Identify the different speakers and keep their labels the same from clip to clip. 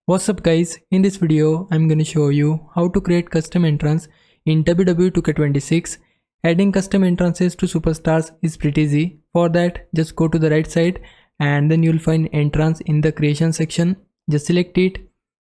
Speaker 1: What's up guys, in this video I'm gonna show you how to create custom entrance in WWE 2K26. Adding custom entrances to superstars is pretty easy. For that, just go to the right side and then you'll find entrance in the creation section. Just select it.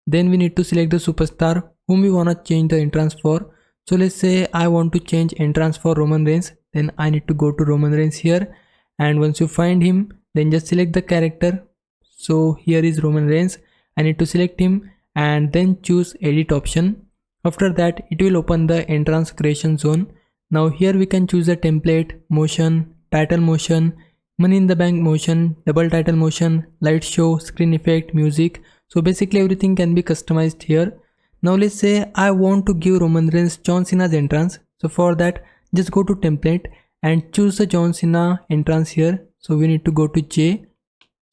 Speaker 1: Then we need to select the superstar whom we wanna change the entrance for. So let's say I want to change entrance for Roman Reigns. Then I need to go to Roman Reigns here, and once you find him, then just select the character. So here is Roman Reigns. I need to select him and then choose edit option. After that, it will open the entrance creation zone. Now here we can choose a template, motion, title motion, money in the bank motion, double title motion, light show, screen effect, music. So basically everything can be customized here. Now let's say I want to give Roman Reigns John Cena's entrance. So for that, just go to template and choose the John Cena entrance here. So we need to go to J.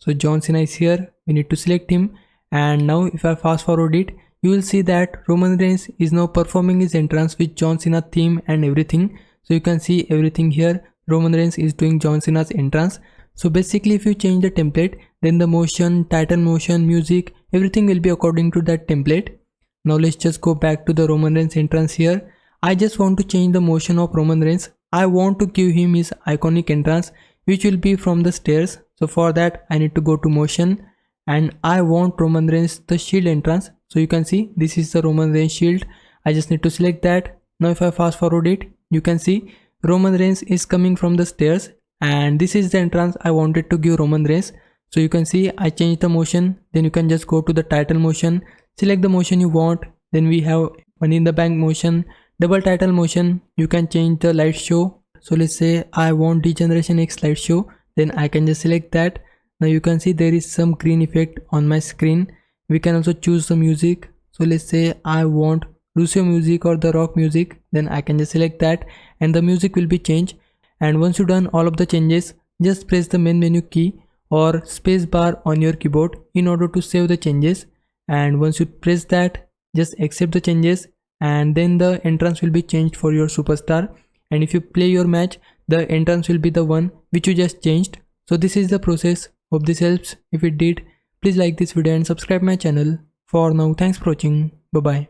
Speaker 1: So John Cena is here. We need to select him. And now if I fast forward it, you will see that Roman Reigns is now performing his entrance with John Cena theme and everything. So you can see everything here. Roman Reigns is doing John Cena's entrance. So basically if you change the template, then the motion, title motion, music, everything will be according to that template. Now let's just go back to the Roman Reigns entrance here. I just want to change the motion of Roman Reigns. I want to give him his iconic entrance, which will be from the stairs. So for that I need to go to motion. And I want Roman Reigns the shield entrance. So you can see this is the Roman Reigns shield. I just need to select that. Now if I fast forward it, you can see Roman Reigns is coming from the stairs, and this is the entrance I wanted to give Roman Reigns. So you can see I changed the motion. Then you can just go to the title motion, select the motion you want. Then we have money in the bank motion, double title motion. You can change the light show. So let's say I want Degeneration X light show. Then I can just select that. Now you can see there is some green effect on my screen. We can also choose the music. So let's say I want Lucio music or the rock music. Then I can just select that and the music will be changed. And once you've done all of the changes, just press the main menu key or space bar on your keyboard in order to save the changes. And once you press that, just accept the changes, and then the entrance will be changed for your superstar. And if you play your match, the entrance will be the one which you just changed. So this is the process. Hope this helps. If it did, please like this video and subscribe my channel. For now, thanks for watching. Bye bye.